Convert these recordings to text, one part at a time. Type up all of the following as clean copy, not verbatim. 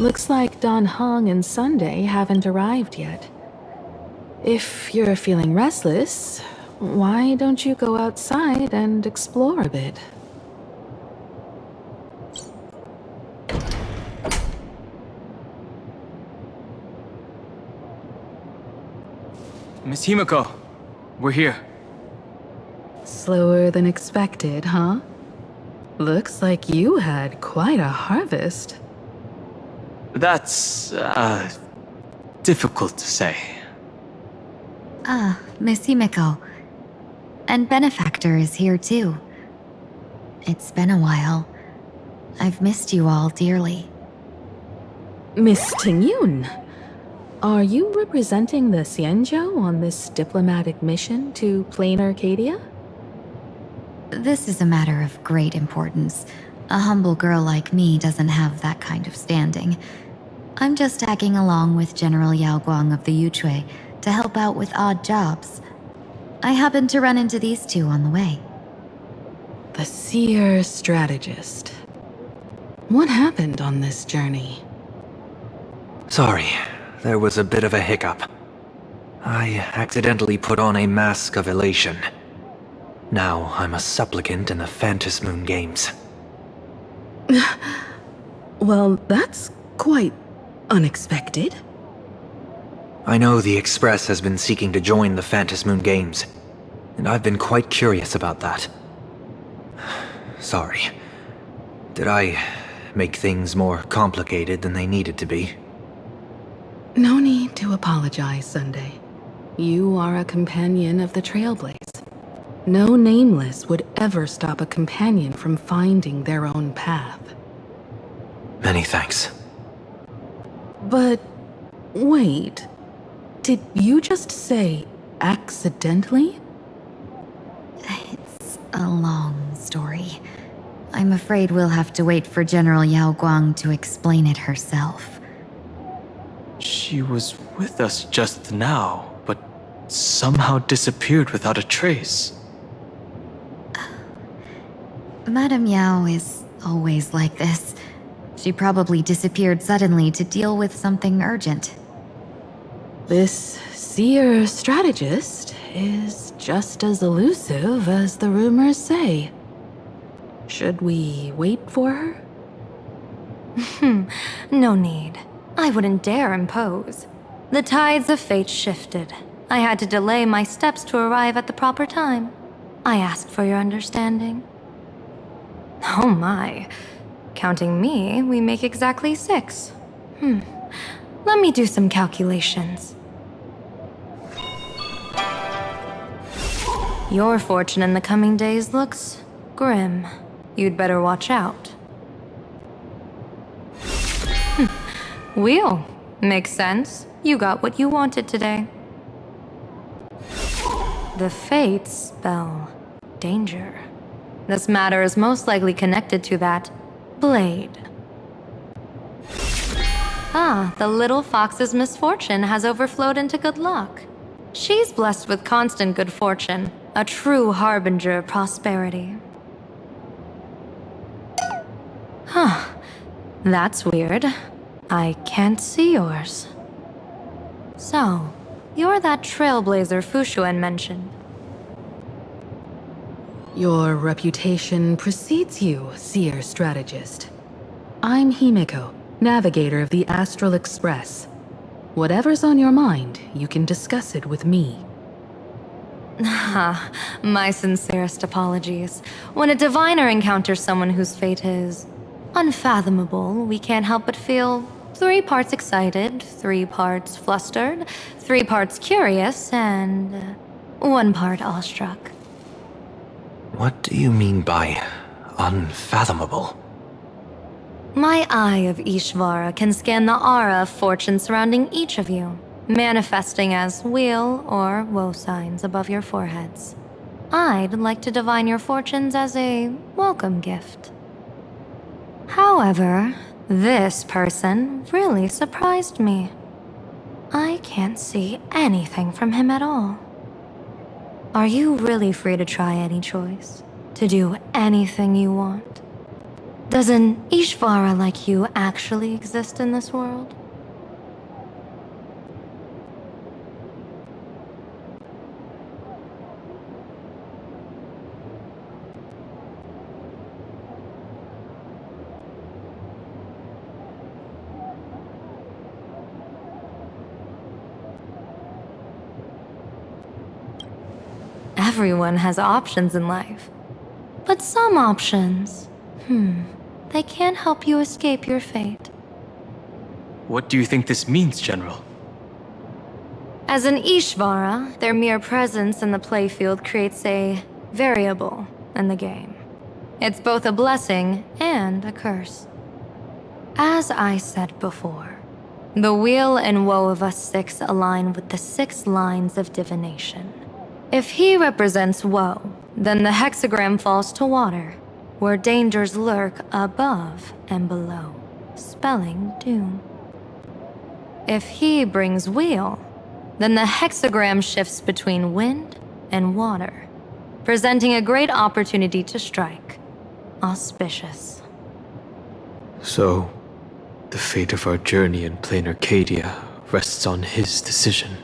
Looks like Don Hong and Sunday haven't arrived yet. If you're feeling restless, why don't you go outside and explore a bit? Miss Himiko, we're here. Slower than expected, huh? Looks like you had quite a harvest. That's, difficult to say. Miss Himiko. And Benefactor is here too. It's been a while. I've missed you all dearly. Miss Tingyun, are you representing the Xianzhou on this diplomatic mission to Plain Arcadia? This is a matter of great importance. A humble girl like me doesn't have that kind of standing. I'm just tagging along with General Yao Guang of the Yuchui to help out with odd jobs. I happened to run into these two on the way. The seer strategist. What happened on this journey? Sorry, there was a bit of a hiccup. I accidentally put on a mask of elation. Now I'm a supplicant in the Phantom Moon Games. Well, that's quite unexpected. I know the Express has been seeking to join the Phantom Moon Games, and I've been quite curious about that. Sorry. Did I make things more complicated than they needed to be? No need to apologize, Sunday. You are a companion of the Trailblaze. No Nameless would ever stop a companion from finding their own path. Many thanks. But wait, did you just say accidentally? It's a long story. I'm afraid we'll have to wait for General Yao Guang to explain it herself. She was with us just now, but somehow disappeared without a trace. Madame Yao is always like this. She probably disappeared suddenly to deal with something urgent. This seer strategist is just as elusive as the rumors say. Should we wait for her? No need. I wouldn't dare impose. The tides of fate shifted. I had to delay my steps to arrive at the proper time. I asked for your understanding. Oh my. Counting me, we make exactly 6. Let me do some calculations. Your fortune in the coming days looks grim. You'd better watch out. Wheel. Makes sense. You got what you wanted today. The Fates spell danger. This matter is most likely connected to that blade. The little fox's misfortune has overflowed into good luck. She's blessed with constant good fortune, a true harbinger of prosperity. That's weird. I can't see yours. So, you're that trailblazer Fushuan mentioned. Your reputation precedes you, seer strategist. I'm Himiko, navigator of the Astral Express. Whatever's on your mind, you can discuss it with me. My sincerest apologies. When a diviner encounters someone whose fate is unfathomable, we can't help but feel 3 parts excited, 3 parts flustered, 3 parts curious, and 1 part awestruck. What do you mean by unfathomable? My eye of Ishvara can scan the aura of fortune surrounding each of you, manifesting as weal or woe signs above your foreheads. I'd like to divine your fortunes as a welcome gift. However, this person really surprised me. I can't see anything from him at all. Are you really free to try any choice? To do anything you want? Does an Ishvara like you actually exist in this world? Everyone has options in life. But some options, they can't help you escape your fate. What do you think this means, General? As an Ishvara, their mere presence in the playfield creates a variable in the game. It's both a blessing and a curse. As I said before, the weal and woe of us six align with the 6 lines of divination. If he represents woe, then the hexagram falls to water, where dangers lurk above and below, spelling doom. If he brings weal, then the hexagram shifts between wind and water, presenting a great opportunity to strike. Auspicious. So, the fate of our journey in plain Arcadia rests on his decision.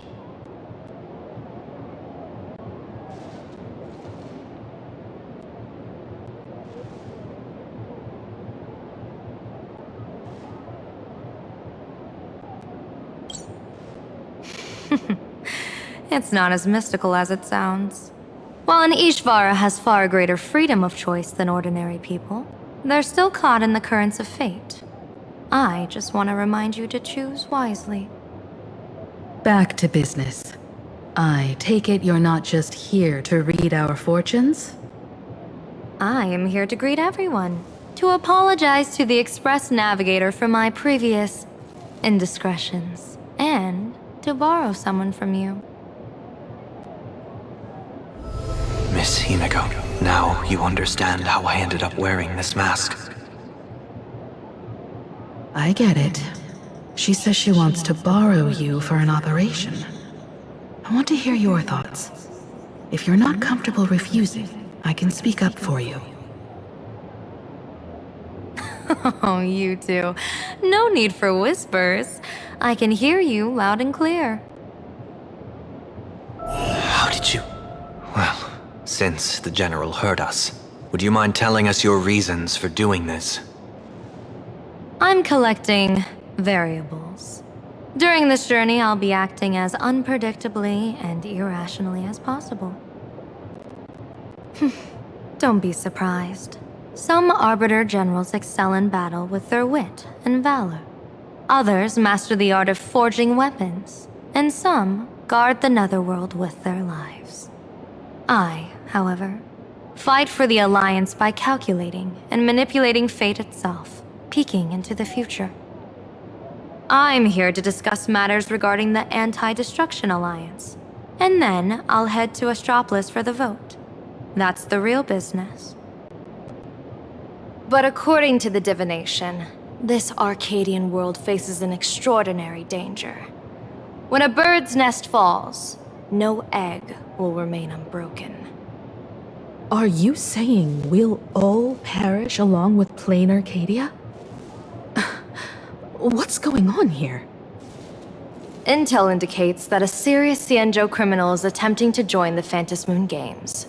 It's not as mystical as it sounds. While an Ishvara has far greater freedom of choice than ordinary people, they're still caught in the currents of fate. I just want to remind you to choose wisely. Back to business. I take it you're not just here to read our fortunes? I am here to greet everyone, to apologize to the Express Navigator for my previous indiscretions, and to borrow someone from you. Miss Himeko, now you understand how I ended up wearing this mask. I get it. She says she wants to borrow you for an operation. I want to hear your thoughts. If you're not comfortable refusing, I can speak up for you. Oh, you two. No need for whispers. I can hear you loud and clear. How did you... Well, since the General heard us, would you mind telling us your reasons for doing this? I'm collecting variables. During this journey, I'll be acting as unpredictably and irrationally as possible. Don't be surprised. Some Arbiter Generals excel in battle with their wit and valor. Others master the art of forging weapons, and some guard the netherworld with their lives. I, however, fight for the Alliance by calculating and manipulating fate itself, peeking into the future. I'm here to discuss matters regarding the Anti-Destruction Alliance, and then I'll head to Astropolis for the vote. That's the real business. But according to the divination, this Arcadian world faces an extraordinary danger. When a bird's nest falls, no egg will remain unbroken. Are you saying we'll all perish along with plain Arcadia? What's going on here? Intel indicates that a serious Xianzhou criminal is attempting to join the Phantom Moon Games.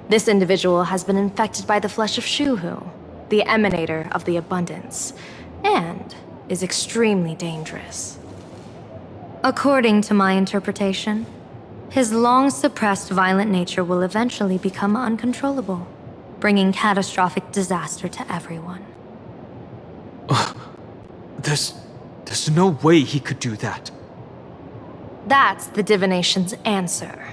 This individual has been infected by the flesh of Shuhu, the emanator of the abundance, and is extremely dangerous. According to my interpretation, his long-suppressed violent nature will eventually become uncontrollable, bringing catastrophic disaster to everyone. There's no way he could do that. That's the divination's answer.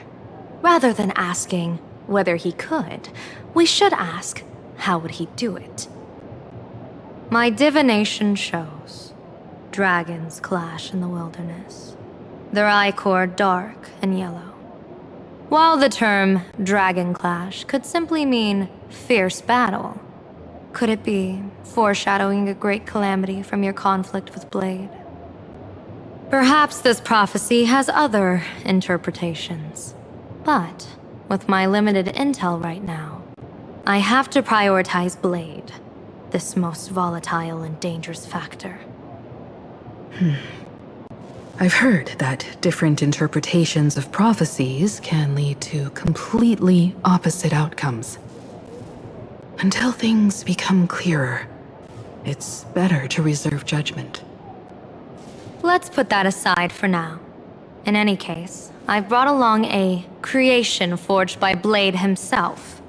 Rather than asking whether he could, we should ask, how would he do it? My divination shows dragons clash in the wilderness, their ichor dark and yellow. While the term dragon clash could simply mean fierce battle, could it be foreshadowing a great calamity from your conflict with Blade? Perhaps this prophecy has other interpretations, but with my limited intel right now, I have to prioritize Blade. this most volatile and dangerous factor. I've heard that different interpretations of prophecies can lead to completely opposite outcomes. Until things become clearer, it's better to reserve judgment. Let's put that aside for now. In any case, I've brought along a creation forged by Blade himself.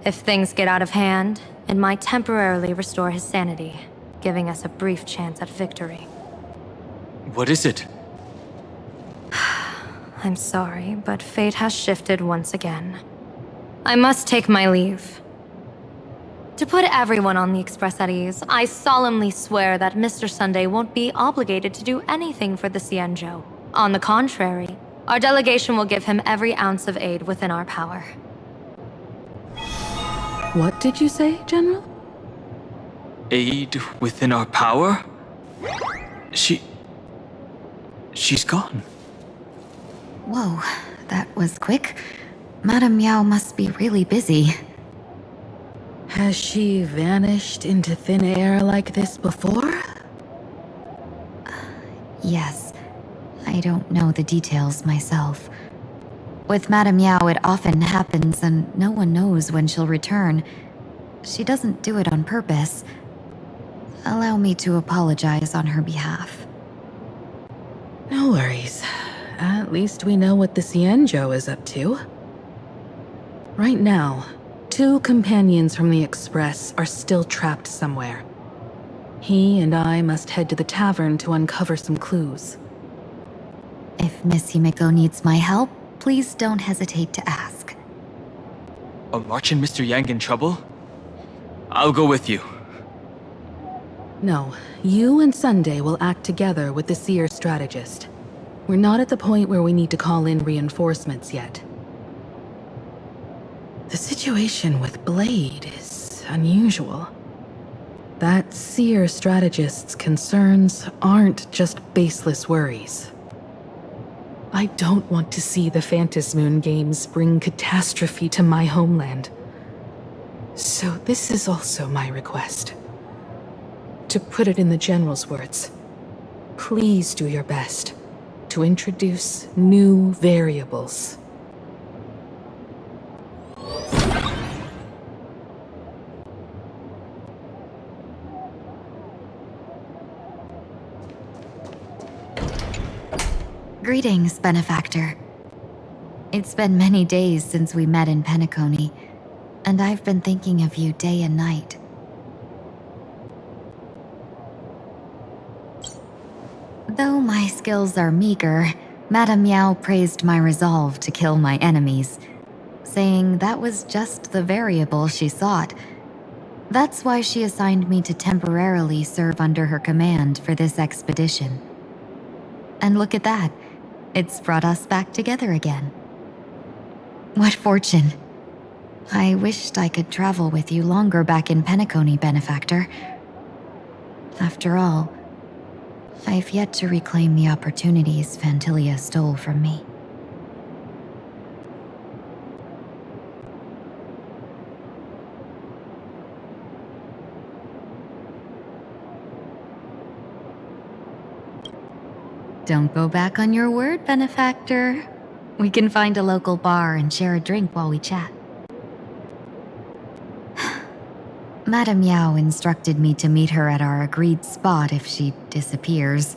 If things get out of hand, it might temporarily restore his sanity, giving us a brief chance at victory. What is it? I'm sorry, but fate has shifted once again. I must take my leave. To put everyone on the Express at ease, I solemnly swear that Mr. Sunday won't be obligated to do anything for the Cienjo. On the contrary, our delegation will give him every ounce of aid within our power. What did you say, General? Aid within our power? She's gone. Whoa, that was quick. Madame Yao must be really busy. Has she vanished into thin air like this before? Yes. I don't know the details myself. With Madame Yao, it often happens and no one knows when she'll return. She doesn't do it on purpose. Allow me to apologize on her behalf. No worries. At least we know what the Cienjo is up to. Right now, 2 companions from the Express are still trapped somewhere. He and I must head to the tavern to uncover some clues. If Miss Himeko needs my help, please don't hesitate to ask. Are March and Mr. Yang in trouble? I'll go with you. No, you and Sunday will act together with the seer strategist. We're not at the point where we need to call in reinforcements yet. The situation with Blade is unusual. That seer strategist's concerns aren't just baseless worries. I don't want to see the Phantasmoon games bring catastrophe to my homeland. So this is also my request. To put it in the General's words, please do your best to introduce new variables. Greetings, Benefactor. It's been many days since we met in Penacony, and I've been thinking of you day and night. Though my skills are meager, Madame Yao praised my resolve to kill my enemies, saying that was just the variable she sought. That's why she assigned me to temporarily serve under her command for this expedition. And look at that. It's brought us back together again. What fortune. I wished I could travel with you longer back in Penacony, Benefactor. After all, I've yet to reclaim the opportunities Phantilia stole from me. Don't go back on your word, Benefactor. We can find a local bar and share a drink while we chat. Madame Yao instructed me to meet her at our agreed spot if she disappears.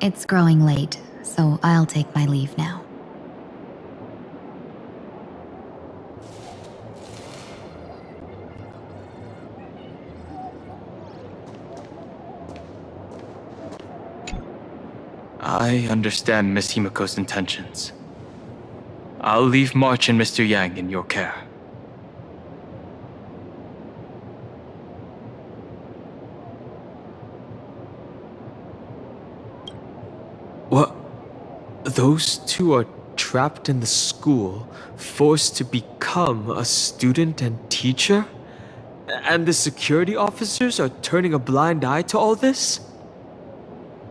It's growing late, so I'll take my leave now. I understand Miss Himeko's intentions. I'll leave March and Mr. Yang in your care. What? Those 2 are trapped in the school, forced to become a student and teacher? And the security officers are turning a blind eye to all this?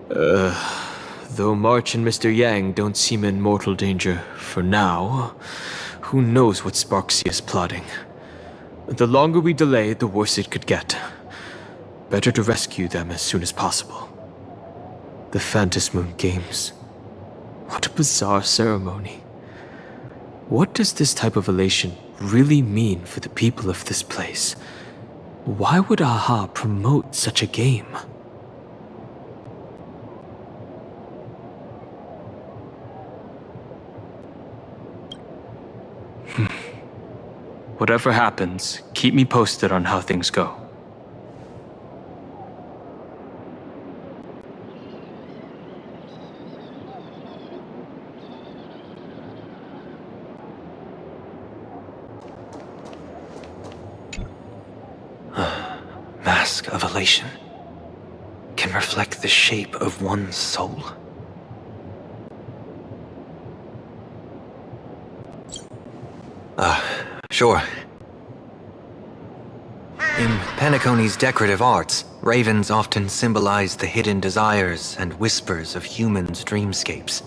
Though March and Mr. Yang don't seem in mortal danger for now, who knows what Sparksea is plotting. The longer we delay, the worse it could get. Better to rescue them as soon as possible. The Phantasmoon Games. What a bizarre ceremony. What does this type of elation really mean for the people of this place? Why would AHA promote such a game? Whatever happens, keep me posted on how things go. Mask of elation can reflect the shape of one's soul. Sure. In Penacony's decorative arts, ravens often symbolize the hidden desires and whispers of humans' dreamscapes.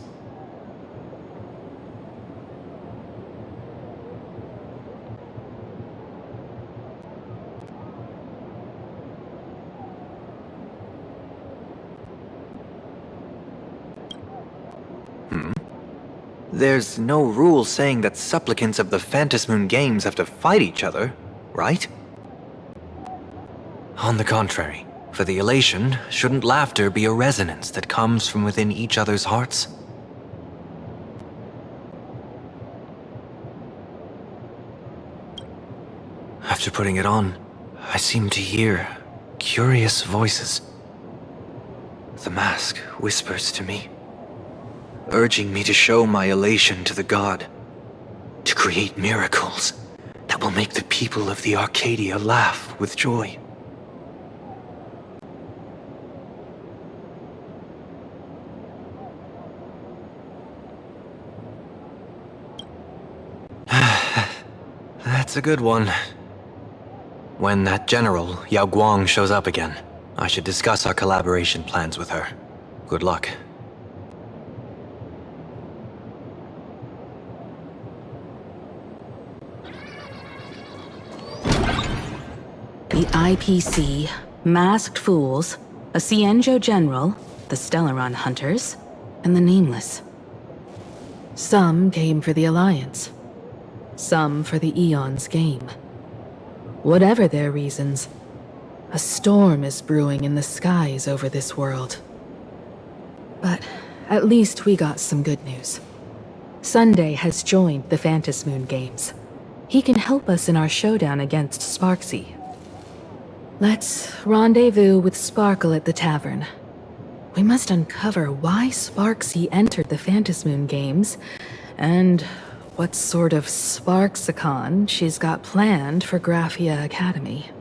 There's no rule saying that supplicants of the Phantasmoon Games have to fight each other, right? On the contrary, for the elation, shouldn't laughter be a resonance that comes from within each other's hearts? After putting it on, I seem to hear curious voices. The mask whispers to me, urging me to show my elation to the god, to create miracles that will make the people of the Arcadia laugh with joy. That's a good one. When that general, Yao Guang, shows up again, I should discuss our collaboration plans with her. Good luck. The IPC, Masked Fools, a Cienjo General, the Stellaron Hunters, and the Nameless. Some came for the Alliance. Some for the Eon's game. Whatever their reasons, a storm is brewing in the skies over this world. But at least we got some good news. Sunday has joined the Phantasmoon Games. He can help us in our showdown against Sparksy. Let's rendezvous with Sparkle at the tavern. We must uncover why Sparksy entered the Phantasmoon Games, and what sort of Sparksicon she's got planned for Graphia Academy.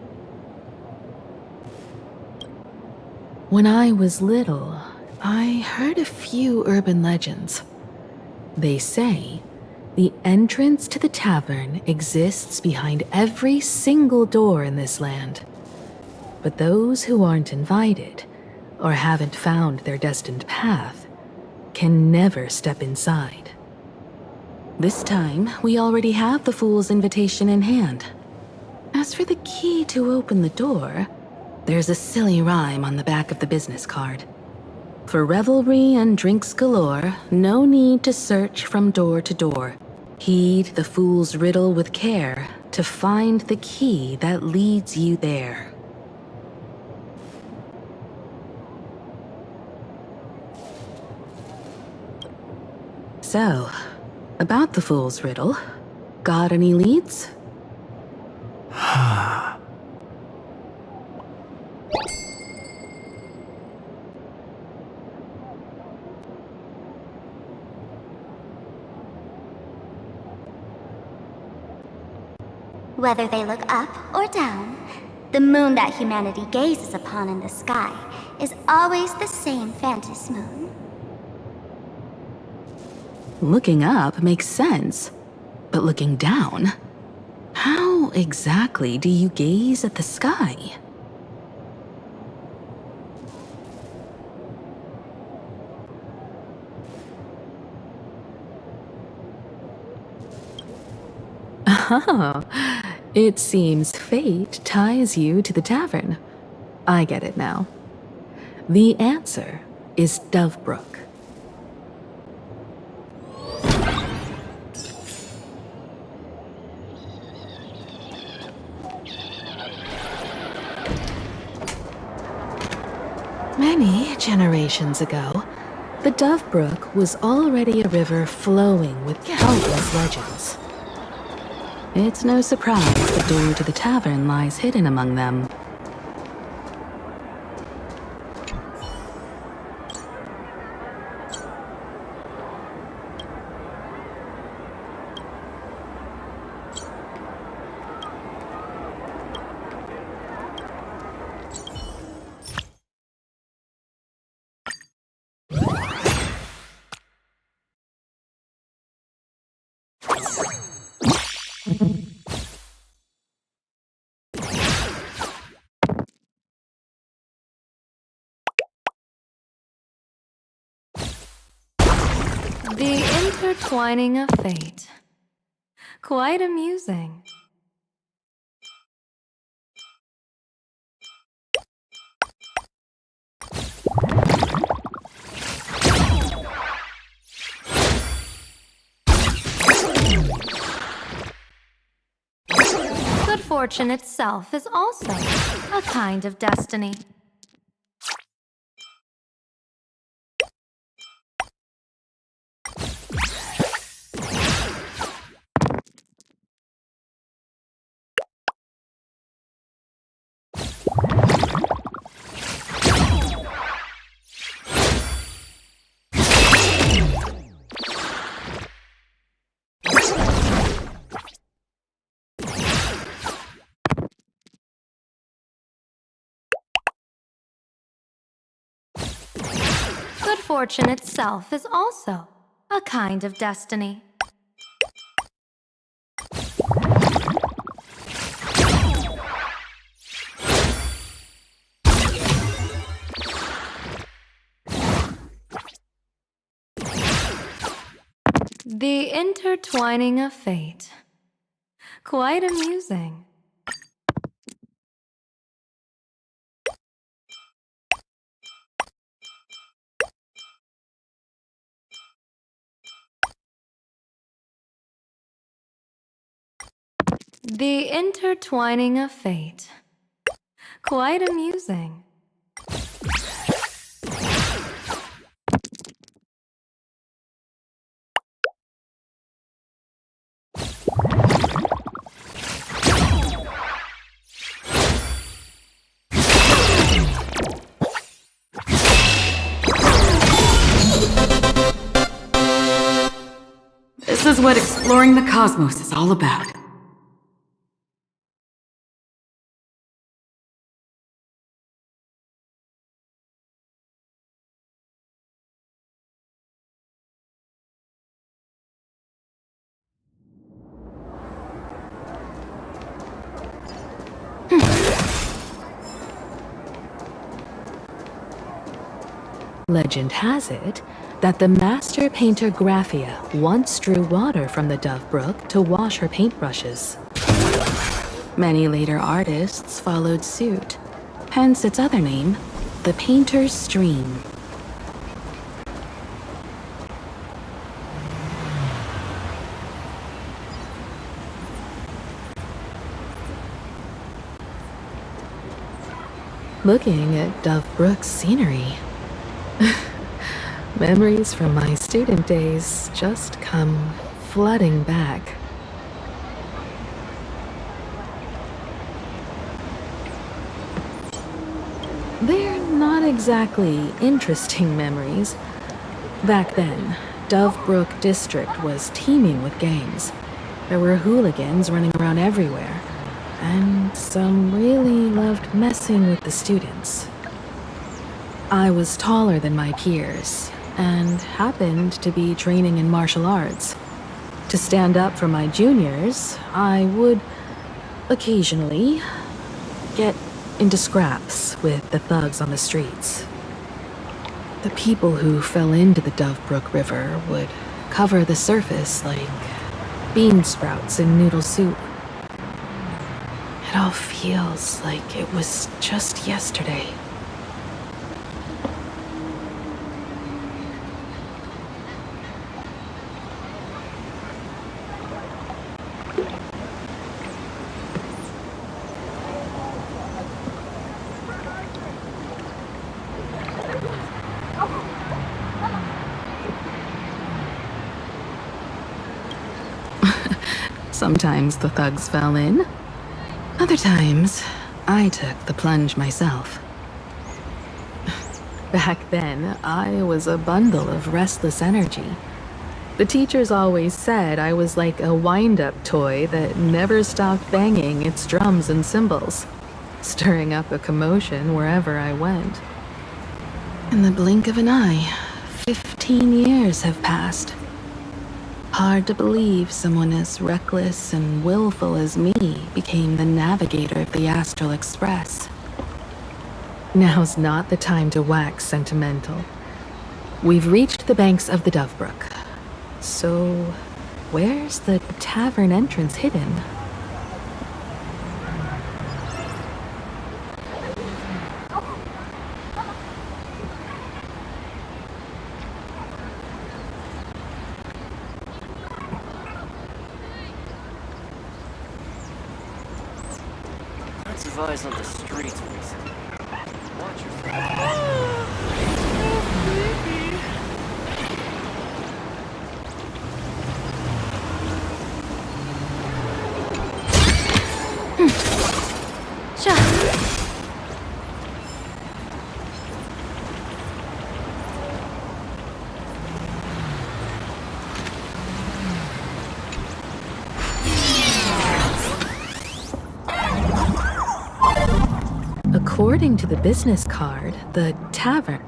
When I was little, I heard a few urban legends. They say the entrance to the tavern exists behind every single door in this land. But those who aren't invited, or haven't found their destined path, can never step inside. This time, we already have the Fool's invitation in hand. As for the key to open the door, there's a silly rhyme on the back of the business card. For revelry and drinks galore, no need to search from door to door. Heed the Fool's riddle with care to find the key that leads you there. So, about the Fool's riddle, got any leads? Whether they look up or down, the moon that humanity gazes upon in the sky is always the same Phantasmoon. Looking up makes sense, but looking down? How exactly do you gaze at the sky? Oh, it seems fate ties you to the tavern. I get it now. The answer is Dovebrook. Many generations ago, the Dovebrook was already a river flowing with countless legends. It's no surprise the door to the tavern lies hidden among them. The intertwining of fate. Quite amusing. Good fortune itself is also a kind of destiny. Good fortune itself is also a kind of destiny. The intertwining of fate. Quite amusing. The intertwining of fate. Quite amusing. This is what exploring the cosmos is all about. Legend has it that the master painter Graphia once drew water from the Dovebrook to wash her paintbrushes. Many later artists followed suit, hence its other name, the Painter's Stream. Looking at Dovebrook's scenery, memories from my student days just come flooding back. They're not exactly interesting memories. Back then, Dovebrook District was teeming with gangs. There were hooligans running around everywhere, and some really loved messing with the students. I was taller than my peers, and happened to be training in martial arts. To stand up for my juniors, I would occasionally get into scraps with the thugs on the streets. The people who fell into the Dovebrook River would cover the surface like bean sprouts in noodle soup. It all feels like it was just yesterday. Sometimes the thugs fell in. Other times, I took the plunge myself. Back then, I was a bundle of restless energy. The teachers always said I was like a wind-up toy that never stopped banging its drums and cymbals, stirring up a commotion wherever I went. In the blink of an eye, 15 years have passed. Hard to believe someone as reckless and willful as me became the navigator of the Astral Express. Now's not the time to wax sentimental. We've reached the banks of the Dovebrook. So, where's the tavern entrance hidden? Eyes on the streets recently. Watch yourself. According to the business card, the tavern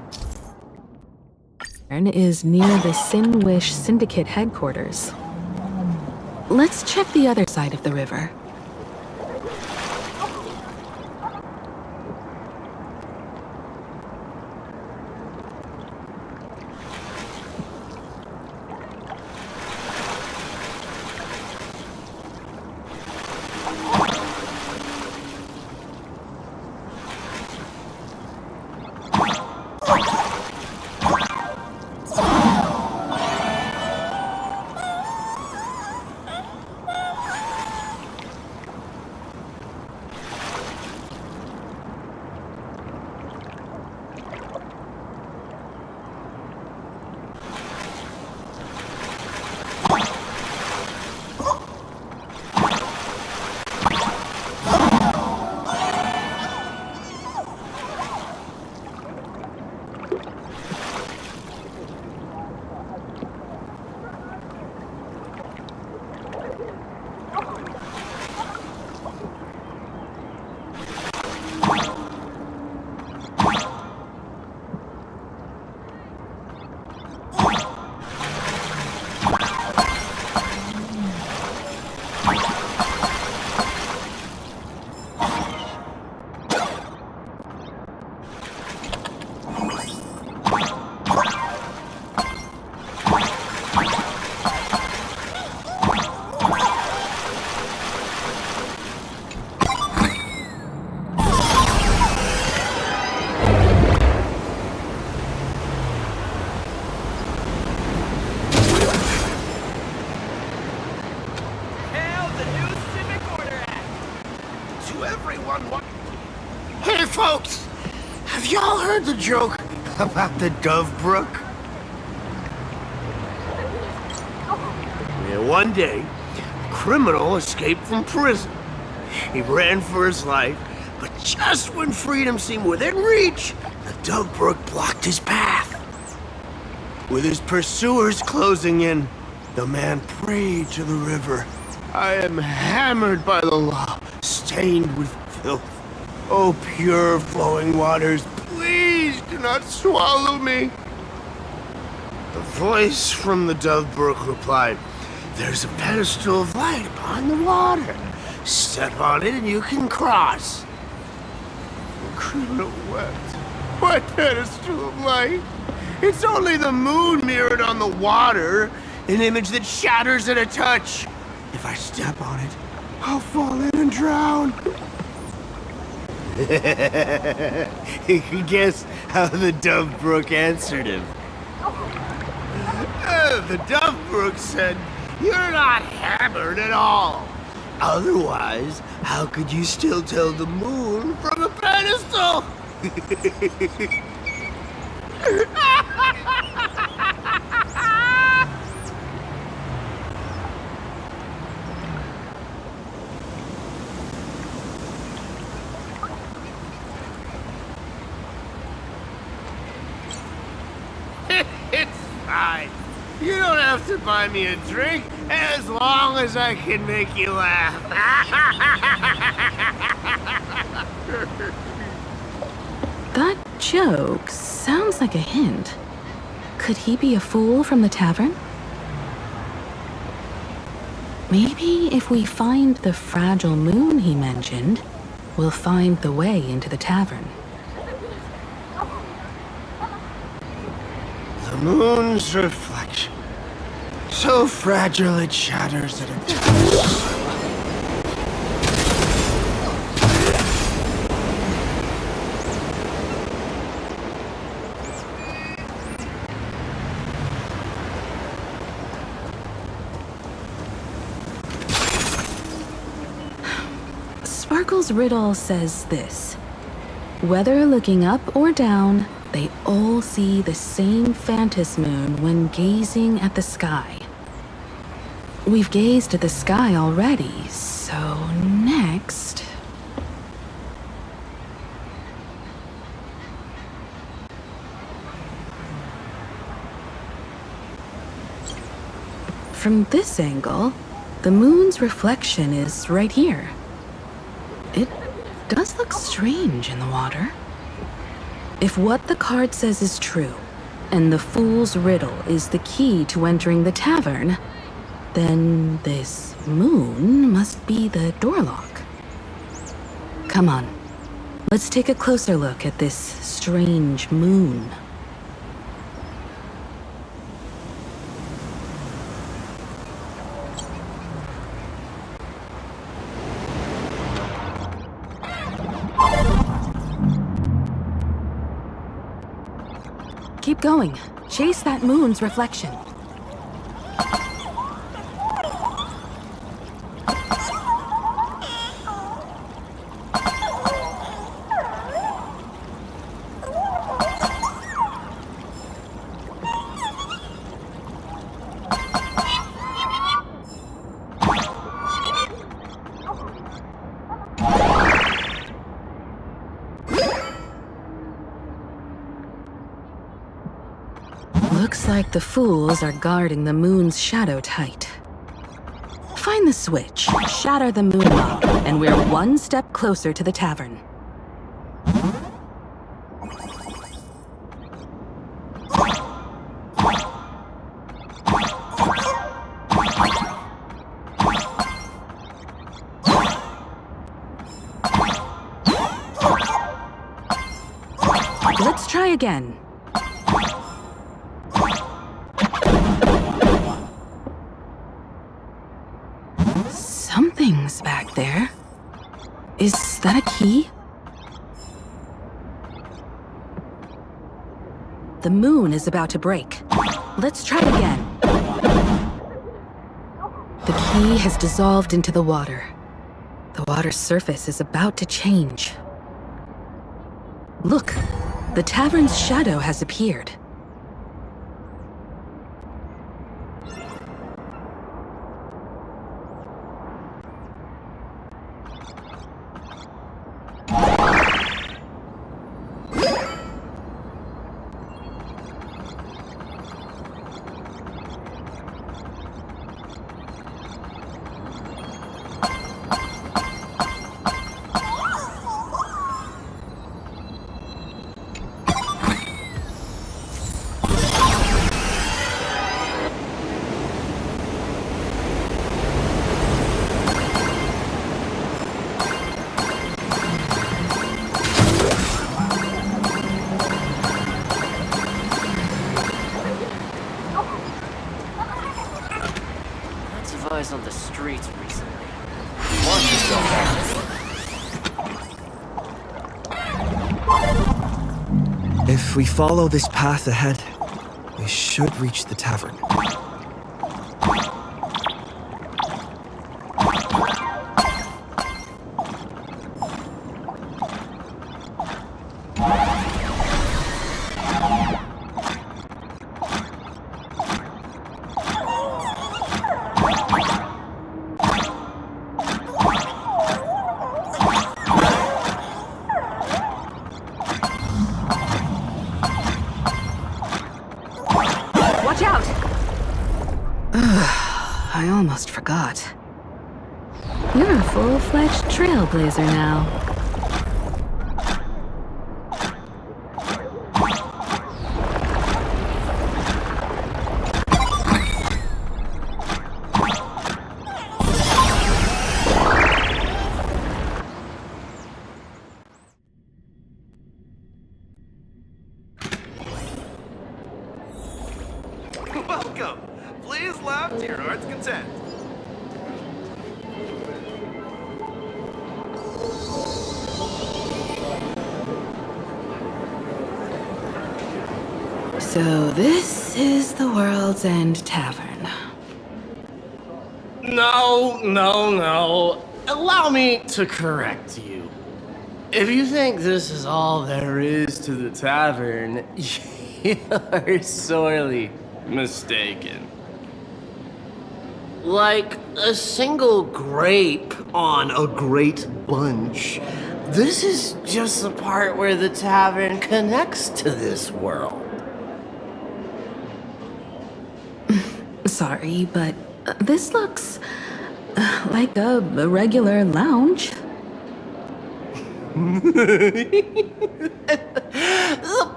is near the Sinwish Syndicate headquarters. Let's check the other side of the river. Hey folks, have y'all heard the joke about the Dovebrook? Yeah, one day, a criminal escaped from prison. He ran for his life, but just when freedom seemed within reach, the Dovebrook blocked his path. With his pursuers closing in, the man prayed to the river. I am hammered by the law, stained with filth. Oh, pure flowing waters, please do not swallow me. The voice from the Dovebrook replied, there's a pedestal of light upon the water. Step on it and you can cross. The criminal wept. What pedestal of light? It's only the moon mirrored on the water, an image that shatters at a touch. If I step on it, I'll fall in and drown. Guess how the Dove Brook answered him. The Dove Brook said, "You're not hammered at all. Otherwise, how could you still tell the moon from a pedestal?" It's fine. You don't have to buy me a drink as long as I can make you laugh. That joke sounds like a hint. Could he be a fool from the tavern? Maybe if we find the fragile moon he mentioned, we'll find the way into the tavern. The moon's reflection. So fragile it shatters at a touch. Sparkle's riddle says this: whether looking up or down, they all see the same phantom moon when gazing at the sky. We've gazed at the sky already, so next... From this angle, the moon's reflection is right here. It does look strange in the water. If what the card says is true, and the fool's riddle is the key to entering the tavern, then this moon must be the door lock. Come on, let's take a closer look at this strange moon. Keep going. Chase that moon's reflection. Looks like the fools are guarding the moon's shadow tight. Find the switch, shatter the moon lock, and we're one step closer to the tavern. Let's try again. Something's back there. Is that a key? The moon is about to break. Let's try again. The key has dissolved into the water. The water's surface is about to change. Look, the tavern's shadow has appeared. If we follow this path ahead, we should reach the tavern. Watch out! I almost forgot. You're a full-fledged trailblazer now. Welcome. Please laugh to your heart's content. So this is the World's End Tavern. No. Allow me to correct you. If you think this is all there is to the tavern, you're sorely mistaken. Like a single grape on a great bunch, this is just the part where the tavern connects to this world. Sorry, but this looks like a regular lounge. The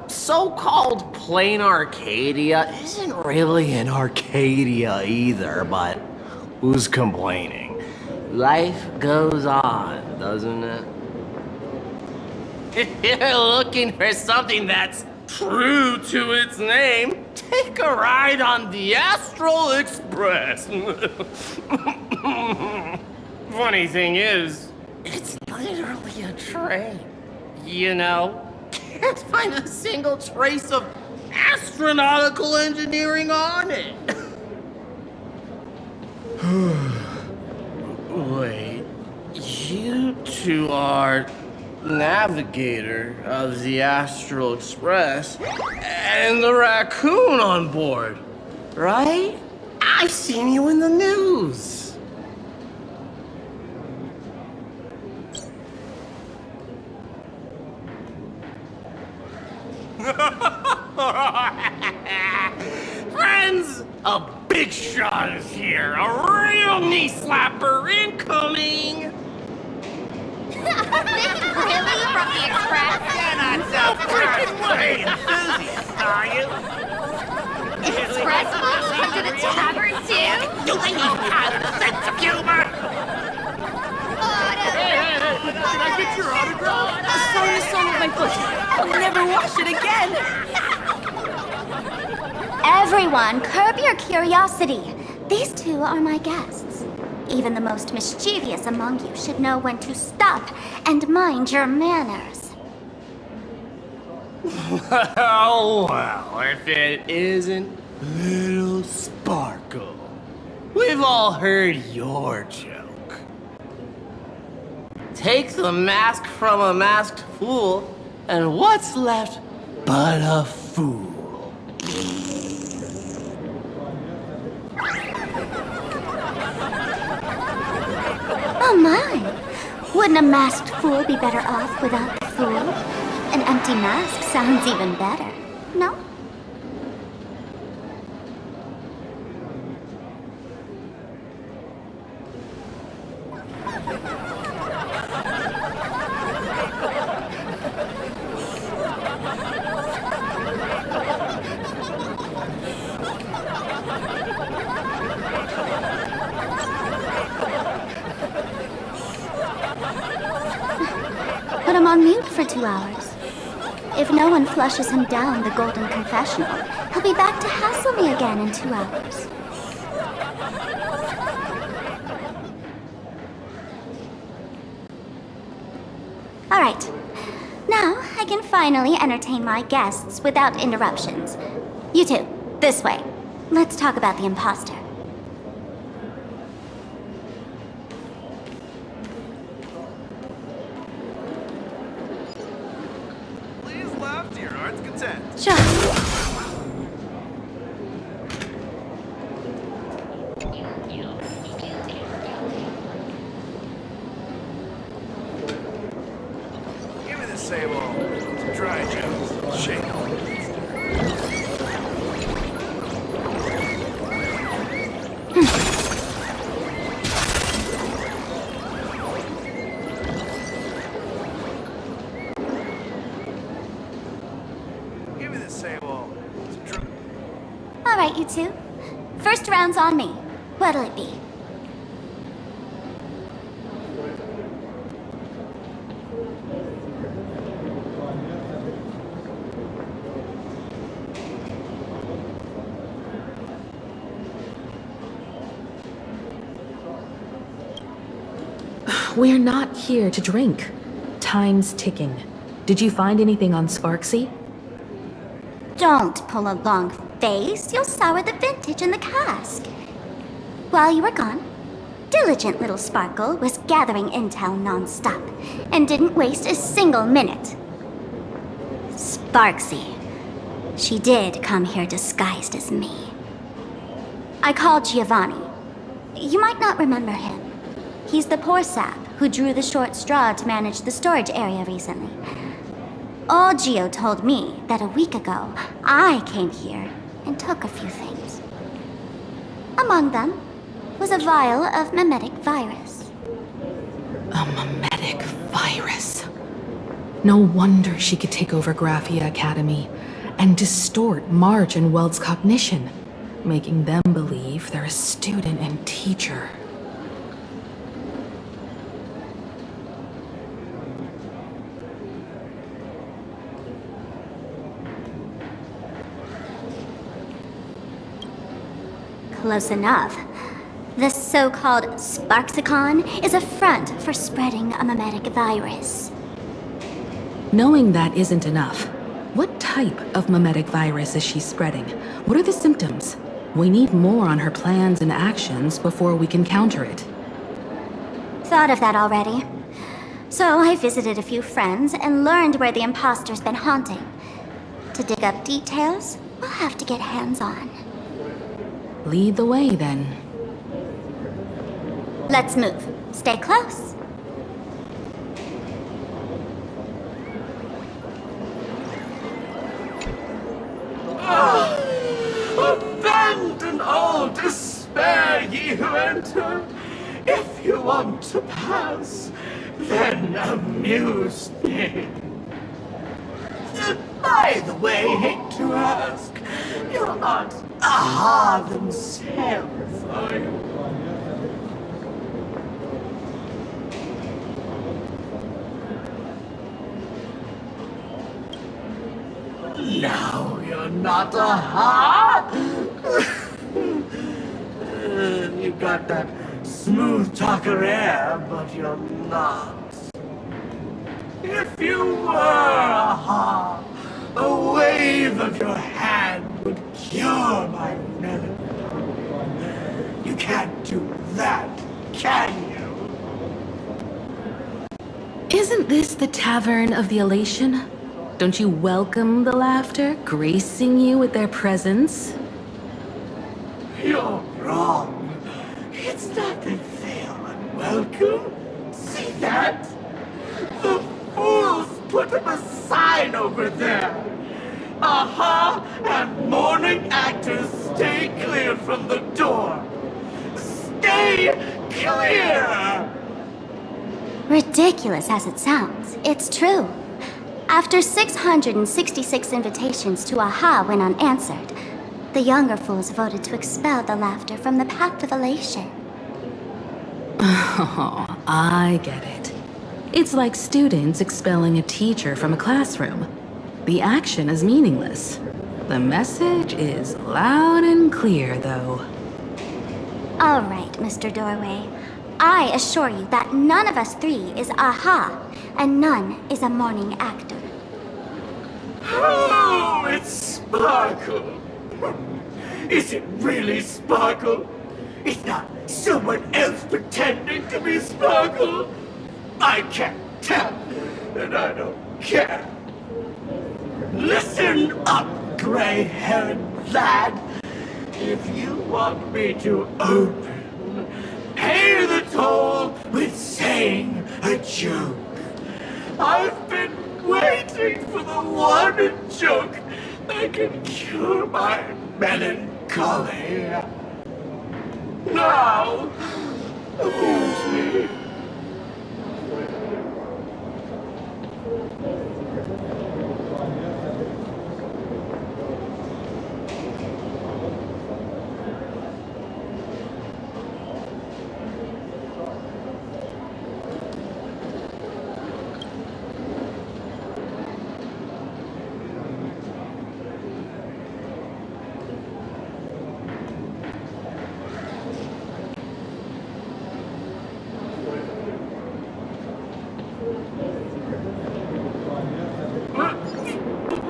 so-called plain Arcadia isn't really an Arcadia either, but who's complaining? Life goes on, doesn't it? If you're looking for something that's true to its name, take a ride on the Astral Express. Funny thing is, it's literally a train. You know? Can't find a single trace of astronautical engineering on it. Wait, you two are navigator of the Astral Express and the raccoon on board, right? I've seen you in the news. Friends, a big shot is here. A real knee slapper incoming. Really? From the Express? You're not No freaking way, enthusiast, are you? Express folks come to the tavern too? Do they even have a sense of humor? Can I get your autograph? Sorry to sole of my foot. I'll never wash it again. Everyone, curb your curiosity. These two are my guests. Even the most mischievous among you should know when to stop and mind your manners. Oh, well, if it isn't Little Sparkle. We've all heard your joke. Take the mask from a masked fool, and what's left but a fool? Oh my! Wouldn't a masked fool be better off without the fool? An empty mask sounds even better, no? Put him on mute for 2 hours. If no one flushes him down the golden confessional, he'll be back to hassle me again in 2 hours. All right. Now I can finally entertain my guests without interruptions. You two, this way. Let's talk about the imposter. Please laugh to your heart's content. Sure. Give me the same old dry jokes. Shake Give me the same old All right, you two. First round's on me. What'll it be? We're not here to drink. Time's ticking. Did you find anything on Sparksy? Don't pull a long face. You'll sour the vintage in the cask. While you were gone, diligent little Sparkle was gathering intel non-stop and didn't waste a single minute. Sparksy. She did come here disguised as me. I called Giovanni. You might not remember him. He's the poor sap who drew the short straw to manage the storage area recently. Old Gio told me that a week ago, I came here and took a few things. Among them was a vial of mimetic virus. A mimetic virus. No wonder she could take over Graphia Academy and distort March and Weld's cognition, making them believe they're a student and teacher. Close enough. This so-called Sparksicon is a front for spreading a mimetic virus. Knowing that isn't enough. What type of mimetic virus is she spreading? What are the symptoms? We need more on her plans and actions before we can counter it. Thought of that already. So I visited a few friends and learned where the imposter's been haunting. To dig up details, we'll have to get hands-on. Lead the way, then. Let's move. Stay close. Abandon all despair, ye who enter. If you want to pass, then amuse me. By the way, hate to ask, you're not Aha themselves, are you? No, you're not Aha! You got that smooth talker air, but you're not. If you were Aha, a wave of your hand would cure my melody. You can't do that, can you? Isn't this the Tavern of the Elation? Don't you welcome the laughter, gracing you with their presence? You're wrong. It's not that they're unwelcome. See that? The fools put up a sign over there. Aha and morning actors stay clear from the door. Stay clear! Ridiculous as it sounds, it's true. After 666 invitations to Aha went unanswered, the younger fools voted to expel the laughter from the Path of Elation. Oh, I get it. It's like students expelling a teacher from a classroom. The action is meaningless. The message is loud and clear, though. All right, Mr. Doorway. I assure you that none of us three is Aha, and none is a morning actor. Oh, it's Sparkle. Is it really Sparkle? It's not someone else pretending to be Sparkle? I can't tell, and I don't care. Listen up, gray-haired lad. If you want me to open, pay the toll with saying a joke. I've been waiting for the one joke that can cure my melancholy. Now, amuse me.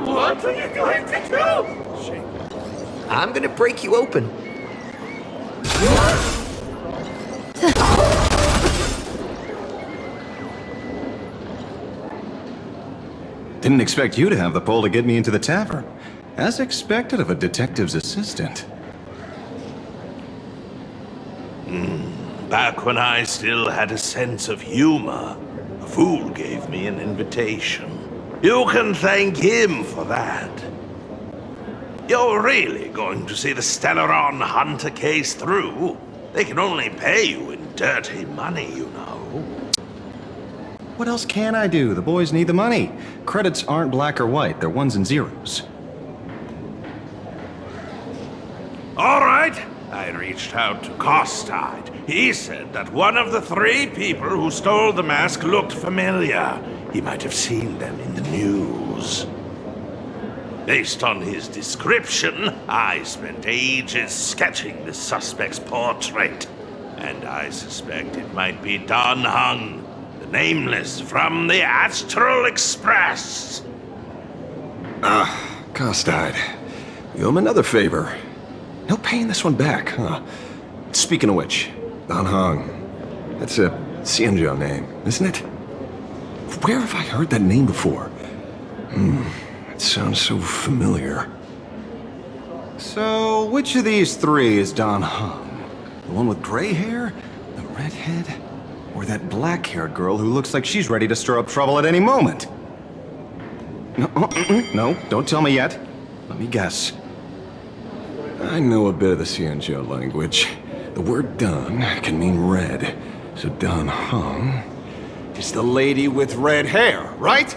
What are you going to do? I'm gonna break you open. Didn't expect you to have the pull to get me into the tavern. As expected of a detective's assistant. Back when I still had a sense of humor, a fool gave me an invitation. You can thank him for that. You're really going to see the Stellaron Hunter case through? They can only pay you in dirty money, you know. What else can I do? The boys need the money. Credits aren't black or white, they're ones and zeros. All right. I reached out to Costard. He said that one of the 3 people who stole the mask looked familiar. He might have seen them in the news. Based on his description, I spent ages sketching the suspect's portrait. And I suspect it might be Don Hung, the Nameless from the Astral Express. Costard. You owe him another favor. No paying this one back, huh? Speaking of which, Don Hong. That's a Xianzhou name, isn't it? Where have I heard that name before? It sounds so familiar. So, which of these 3 is Don Hong? The one with gray hair? The redhead? Or that black-haired girl who looks like she's ready to stir up trouble at any moment? No, no, don't tell me yet. Let me guess. I know a bit of the Xianzhou language. The word Don can mean red. So Don Hong is the lady with red hair, right?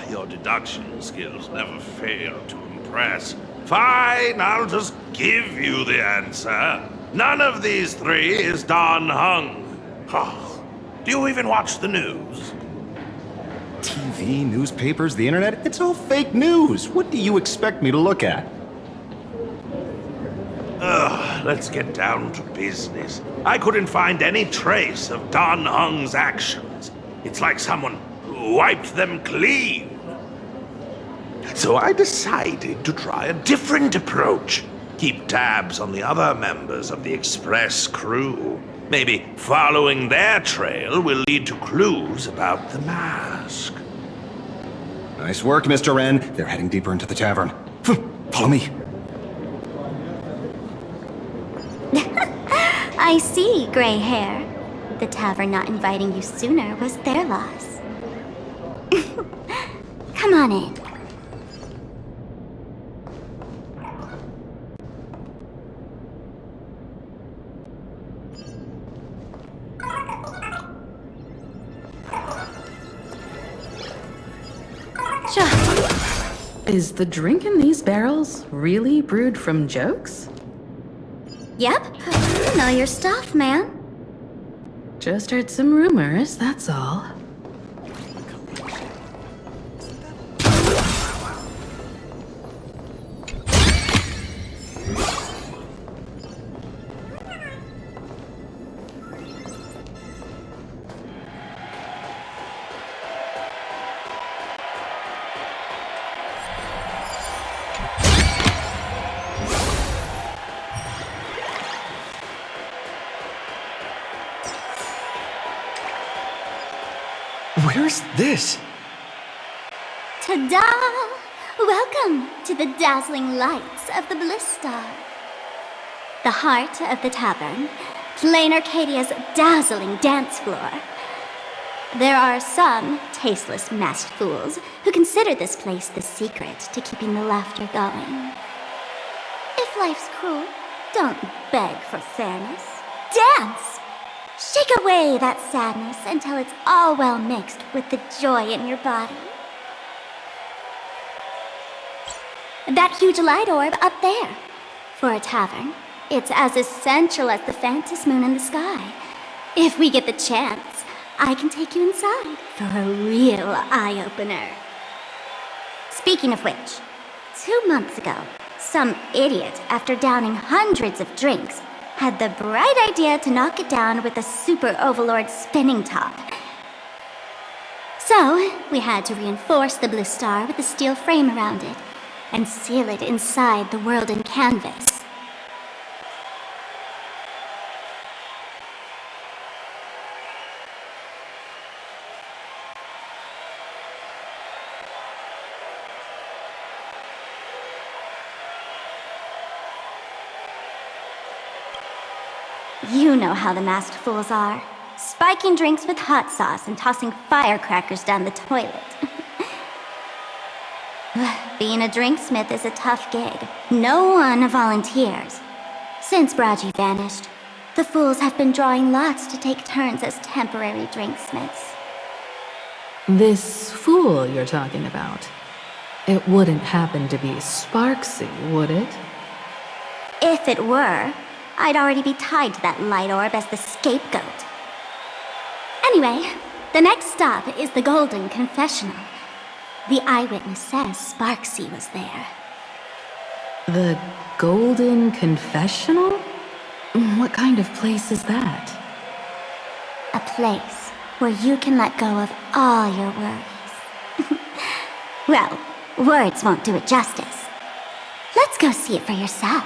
Your deduction skills never fail to impress. Fine, I'll just give you the answer. None of these 3 is Don Hung. Oh, do you even watch the news? TV, newspapers, the internet, it's all fake news. What do you expect me to look at? Let's get down to business. I couldn't find any trace of Don Hung's actions. It's like someone wiped them clean. So I decided to try a different approach. Keep tabs on the other members of the Express crew. Maybe following their trail will lead to clues about the mask. Nice work, Mr. Wren. They're heading deeper into the tavern. Follow me. I see, gray hair. The tavern not inviting you sooner was their loss. Come on in. Is the drink in these barrels really brewed from jokes? Yep. You know your stuff, man. Just heard some rumors, that's all. Where's this? Ta-da! Welcome to the dazzling lights of the Bliss Star. The heart of the tavern, Plain Arcadia's dazzling dance floor. There are some tasteless masked fools who consider this place the secret to keeping the laughter going. If life's cruel, don't beg for fairness. Dance! Shake away that sadness until it's all well mixed with the joy in your body. That huge light orb up there. For a tavern, it's as essential as the Phantom moon in the sky. If we get the chance, I can take you inside for a real eye-opener. Speaking of which, 2 months ago, some idiot, after downing hundreds of drinks, had the bright idea to knock it down with a super overlord spinning top. So, we had to reinforce the Bliss Star with a steel frame around it, and seal it inside the world in canvas. You know how the masked fools are. Spiking drinks with hot sauce and tossing firecrackers down the toilet. Being a drinksmith is a tough gig. No one volunteers. Since Braji vanished, the fools have been drawing lots to take turns as temporary drinksmiths. This fool you're talking about, it wouldn't happen to be Sparksy, would it? If it were, I'd already be tied to that light orb as the scapegoat. Anyway, the next stop is the Golden Confessional. The eyewitness says Sparksy was there. The Golden Confessional? What kind of place is that? A place where you can let go of all your worries. Well, words won't do it justice. Let's go see it for yourself.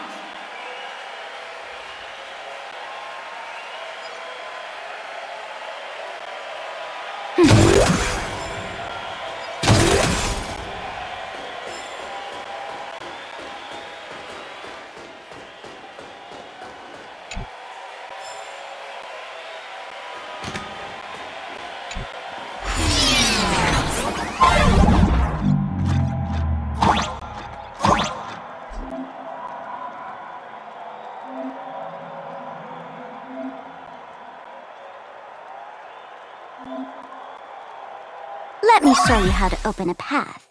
Let me show you how to open a path.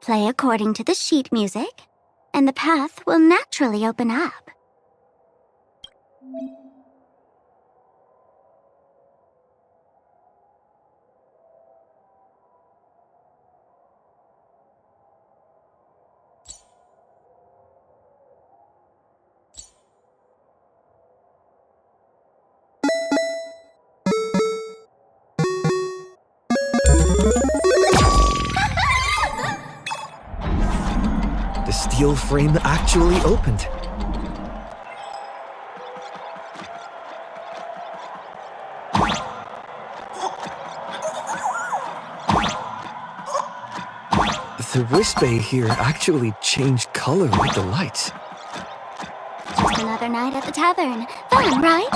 Play according to the sheet music, and the path will naturally open up. The steel frame actually opened. The wristband here actually changed color with the lights. Just another night at the tavern. Fun, right?